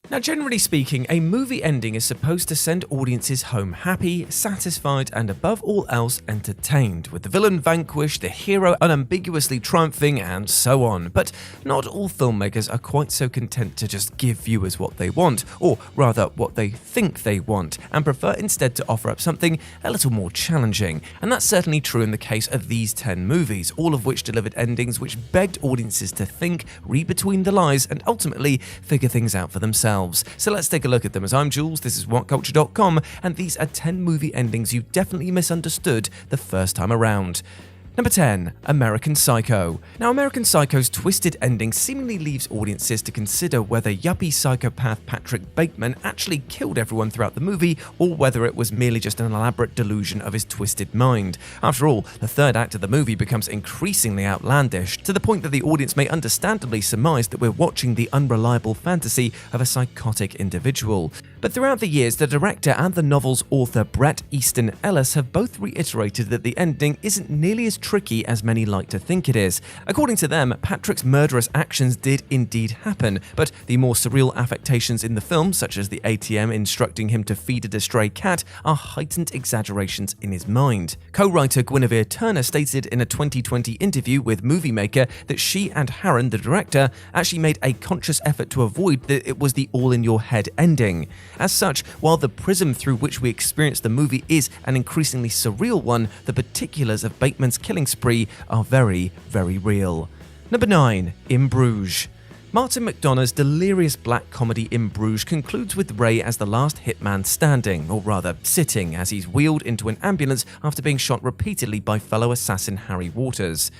Now, generally speaking, a movie ending is supposed to send audiences home happy, satisfied, and above all else entertained, with the villain vanquished, the hero unambiguously triumphing, and so on. But not all filmmakers are quite so content to just give viewers what they want, or rather what they think they want, and prefer instead to offer up something a little more challenging. And that's certainly true in the case of these 10 movies, all of which delivered endings which begged audiences to think, read between the lines, and ultimately figure things out for themselves. So let's take a look at them. As I'm Jules, this is Whatculture.com, and these are 10 movie endings you definitely misunderstood the first time around. Number 10. American Psycho. Now, American Psycho's twisted ending seemingly leaves audiences to consider whether yuppie psychopath Patrick Bateman actually killed everyone throughout the movie, or whether it was merely just an elaborate delusion of his twisted mind. After all, the third act of the movie becomes increasingly outlandish, to the point that the audience may understandably surmise that we're watching the unreliable fantasy of a psychotic individual. But throughout the years, the director and the novel's author Bret Easton Ellis have both reiterated that the ending isn't nearly as tricky as many like to think it is. According to them, Patrick's murderous actions did indeed happen, but the more surreal affectations in the film, such as the ATM instructing him to feed a stray cat, are heightened exaggerations in his mind. Co-writer Guinevere Turner stated in a 2020 interview with Movie Maker that she and Harron, the director, actually made a conscious effort to avoid that it was the all-in-your-head ending. As such, while the prism through which we experience the movie is an increasingly surreal one, the particulars of Bateman's killing spree are very, very real. Number 9. In Bruges. Martin McDonagh's delirious black comedy In Bruges concludes with Ray as the last hitman standing, or rather sitting, as he's wheeled into an ambulance after being shot repeatedly by fellow assassin Harry Waters.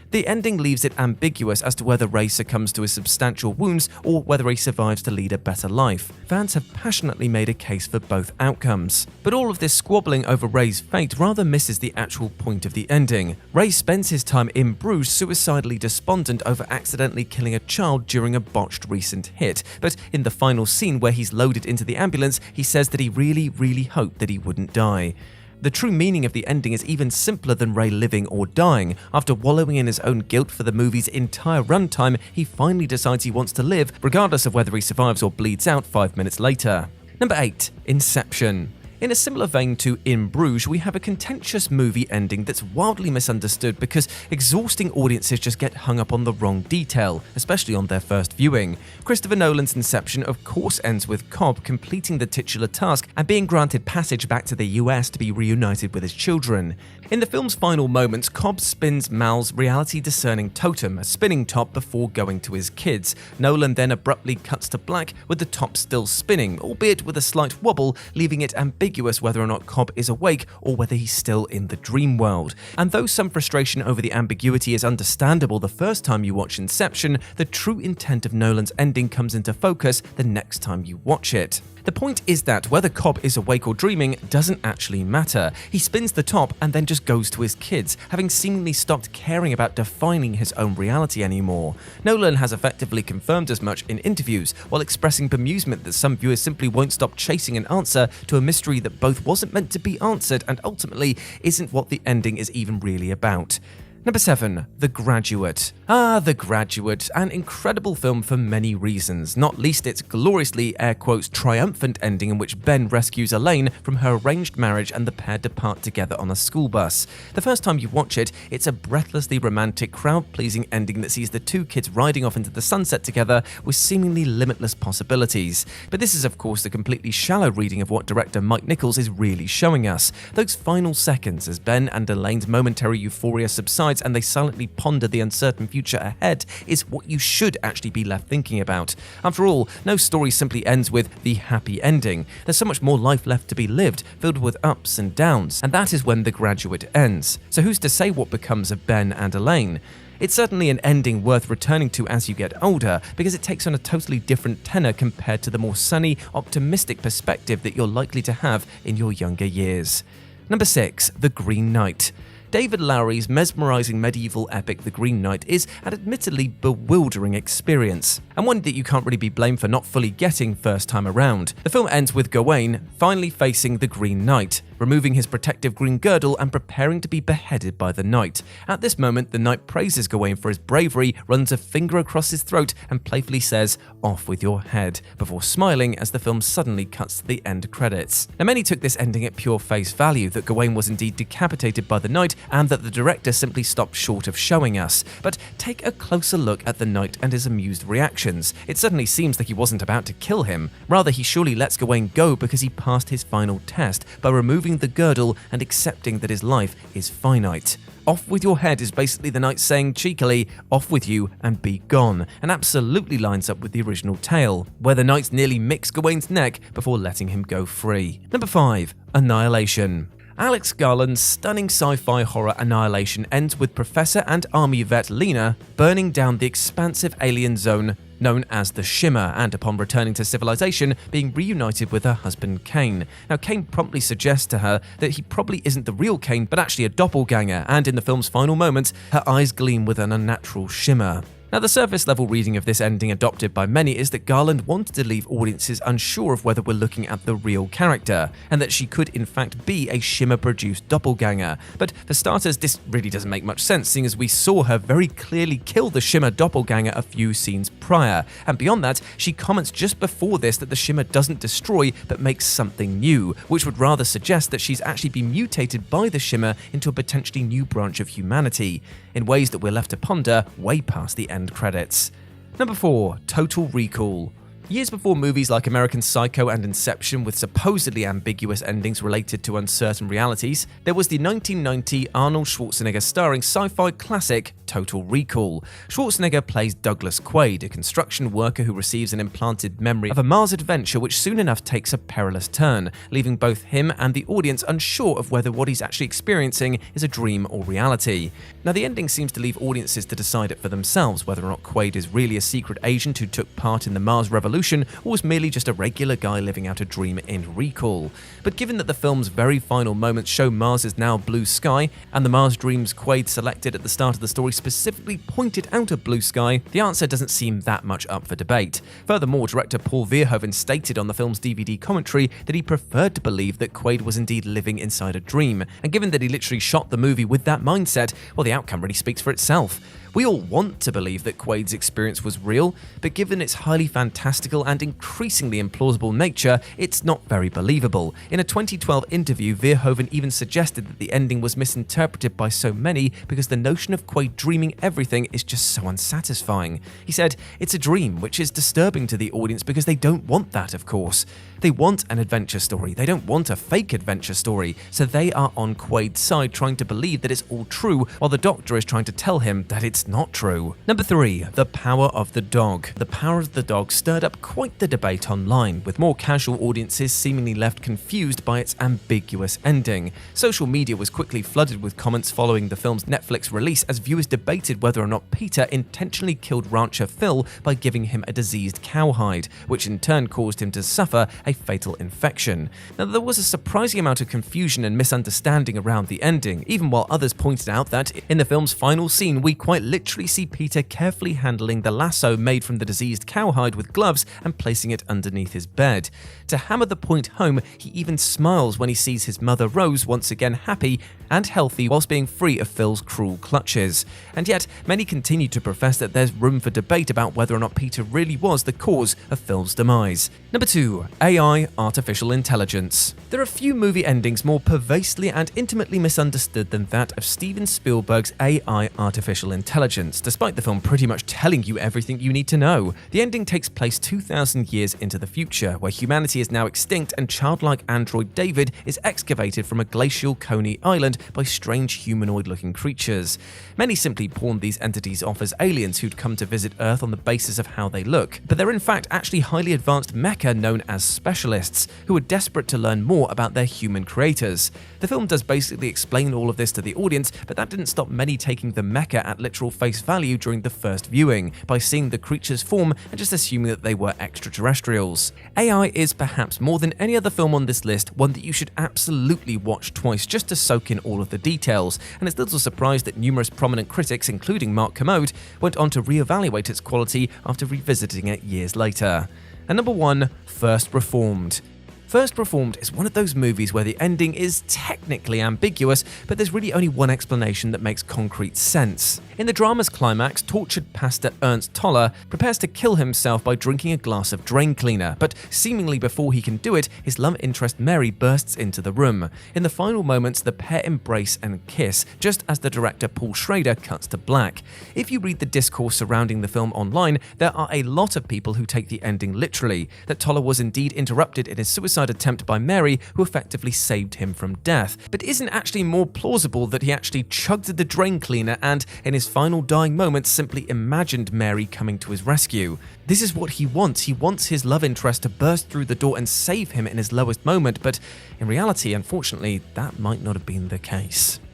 The ending leaves it ambiguous as to whether Ray succumbs to his substantial wounds or whether he survives to lead a better life. Fans have passionately made a case for both outcomes. But all of this squabbling over Ray's fate rather misses the actual point of the ending. Ray spends his time in Bruges suicidally despondent over accidentally killing a child during a botched recent hit, but in the final scene where he's loaded into the ambulance, he says that he really hoped that he wouldn't die. The true meaning of the ending is even simpler than Ray living or dying. After wallowing in his own guilt for the movie's entire runtime, he finally decides he wants to live, regardless of whether he survives or bleeds out 5 minutes later. Number 8. Inception. In a similar vein to In Bruges, we have a contentious movie ending that's wildly misunderstood because exhausting audiences just get hung up on the wrong detail, especially on their first viewing. Christopher Nolan's Inception of course ends with Cobb completing the titular task and being granted passage back to the US to be reunited with his children. In the film's final moments, Cobb spins Mal's reality-discerning totem, a spinning top, before going to his kids. Nolan then abruptly cuts to black with the top still spinning, albeit with a slight wobble, leaving it ambiguous whether or not Cobb is awake or whether he's still in the dream world. And though some frustration over the ambiguity is understandable the first time you watch Inception, the true intent of Nolan's ending comes into focus the next time you watch it. The point is that whether Cobb is awake or dreaming doesn't actually matter. He spins the top and then just goes to his kids, having seemingly stopped caring about defining his own reality anymore. Nolan has effectively confirmed as much in interviews, while expressing bemusement that some viewers simply won't stop chasing an answer to a mystery that both wasn't meant to be answered and ultimately isn't what the ending is even really about. Number 7. The Graduate. The Graduate, an incredible film for many reasons, not least its gloriously, air quotes, triumphant ending in which Ben rescues Elaine from her arranged marriage and the pair depart together on a school bus. The first time you watch it, it's a breathlessly romantic, crowd-pleasing ending that sees the two kids riding off into the sunset together with seemingly limitless possibilities. But this is of course the completely shallow reading of what director Mike Nichols is really showing us. Those final seconds as Ben and Elaine's momentary euphoria subsides and they silently ponder the uncertain future ahead is what you should actually be left thinking about. After all, no story simply ends with the happy ending. There's so much more life left to be lived, filled with ups and downs, and that is when The Graduate ends. So who's to say what becomes of Ben and Elaine? It's certainly an ending worth returning to as you get older, because it takes on a totally different tenor compared to the more sunny, optimistic perspective that you're likely to have in your younger years. Number 6. The Green Knight. David Lowery's mesmerizing medieval epic The Green Knight is an admittedly bewildering experience, and one that you can't really be blamed for not fully getting first time around. The film ends with Gawain finally facing the Green Knight. removing his protective green girdle and preparing to be beheaded by the knight. At this moment, the knight praises Gawain for his bravery, runs a finger across his throat, and playfully says, "Off with your head," before smiling as the film suddenly cuts to the end credits. Now, many took this ending at pure face value, that Gawain was indeed decapitated by the knight and that the director simply stopped short of showing us. But take a closer look at the knight and his amused reactions. It suddenly seems like he wasn't about to kill him. Rather, he surely lets Gawain go because he passed his final test by removing the girdle and accepting that his life is finite. Off with your head is basically the knight saying cheekily, "Off with you and be gone," and absolutely lines up with the original tale, where the knight nearly nicks Gawain's neck before letting him go free. Number 5. Annihilation. Alex Garland's stunning sci-fi horror Annihilation ends with Professor and Army vet Lena burning down the expansive alien zone known as the Shimmer, and upon returning to civilization, being reunited with her husband Kane. Now, Kane promptly suggests to her that he probably isn't the real Kane, but actually a doppelganger, and in the film's final moments, her eyes gleam with an unnatural shimmer. Now, the surface-level reading of this ending adopted by many is that Garland wanted to leave audiences unsure of whether we're looking at the real character, and that she could in fact be a Shimmer-produced doppelganger. But for starters, this really doesn't make much sense, seeing as we saw her very clearly kill the Shimmer doppelganger a few scenes prior. And beyond that, she comments just before this that the Shimmer doesn't destroy, but makes something new, which would rather suggest that she's actually been mutated by the Shimmer into a potentially new branch of humanity, in ways that we're left to ponder way past the end credits. Number 4. Total Recall. Years before movies like American Psycho and Inception with supposedly ambiguous endings related to uncertain realities, there was the 1990 Arnold Schwarzenegger starring sci-fi classic Total Recall. Schwarzenegger plays Douglas Quaid, a construction worker who receives an implanted memory of a Mars adventure which soon enough takes a perilous turn, leaving both him and the audience unsure of whether what he's actually experiencing is a dream or reality. Now, the ending seems to leave audiences to decide it for themselves whether or not Quaid is really a secret agent who took part in the Mars Revolution or was merely just a regular guy living out a dream in Recall. But given that the film's very final moments show Mars is now blue sky, and the Mars dreams Quaid selected at the start of the story specifically pointed out a blue sky, the answer doesn't seem that much up for debate. Furthermore, director Paul Verhoeven stated on the film's DVD commentary that he preferred to believe that Quaid was indeed living inside a dream, and given that he literally shot the movie with that mindset, well, the outcome really speaks for itself. We all want to believe that Quaid's experience was real, but given its highly fantastical and increasingly implausible nature, it's not very believable. In a 2012 interview, Verhoeven even suggested that the ending was misinterpreted by so many because the notion of Quaid dreaming everything is just so unsatisfying. He said, "It's a dream, which is disturbing to the audience because they don't want that, of course. They want an adventure story, they don't want a fake adventure story, so they are on Quaid's side trying to believe that it's all true, while the Doctor is trying to tell him that it's not true." Number 3. The Power of the Dog. The Power of the Dog stirred up quite the debate online, with more casual audiences seemingly left confused by its ambiguous ending. Social media was quickly flooded with comments following the film's Netflix release as viewers debated whether or not Peter intentionally killed rancher Phil by giving him a diseased cowhide, which in turn caused him to suffer a fatal infection. Now, there was a surprising amount of confusion and misunderstanding around the ending, even while others pointed out that in the film's final scene we quite literally see Peter carefully handling the lasso made from the diseased cowhide with gloves and placing it underneath his bed. To hammer the point home, he even smiles when he sees his mother Rose once again happy and healthy whilst being free of Phil's cruel clutches. And yet, many continue to profess that there's room for debate about whether or not Peter really was the cause of Phil's demise. Number 2. AI, artificial intelligence. There are few movie endings more pervasively and intimately misunderstood than that of Steven Spielberg's AI, artificial intelligence, despite the film pretty much telling you everything you need to know. The ending takes place 2,000 years into the future, where humanity is now extinct and childlike android David is excavated from a glacial Coney Island by strange humanoid-looking creatures. Many simply pawn these entities off as aliens who'd come to visit Earth on the basis of how they look, but they're in fact actually highly advanced mecha known as specialists, who are desperate to learn more about their human creators. The film does basically explain all of this to the audience, but that didn't stop many taking the mecha at literal face value during the first viewing, by seeing the creatures' form and just assuming that they were extraterrestrials. AI is perhaps more than any other film on this list one that you should absolutely watch twice just to soak in all of the details, and it's little surprise that numerous prominent critics, including Mark Kermode, went on to re-evaluate its quality after revisiting it years later. And number 1, First Reformed. First Reformed is one of those movies where the ending is technically ambiguous, but there's really only one explanation that makes concrete sense. In the drama's climax, tortured pastor Ernst Toller prepares to kill himself by drinking a glass of drain cleaner, but seemingly before he can do it, his love interest Mary bursts into the room. In the final moments, the pair embrace and kiss, just as the director Paul Schrader cuts to black. If you read the discourse surrounding the film online, there are a lot of people who take the ending literally, that Toller was indeed interrupted in his suicide attempt by Mary, who effectively saved him from death. But isn't actually more plausible that he actually chugged the drain cleaner and, in his final dying moments, simply imagined Mary coming to his rescue? This is what he wants. He wants his love interest to burst through the door and save him in his lowest moment, but in reality, unfortunately, that might not have been the case.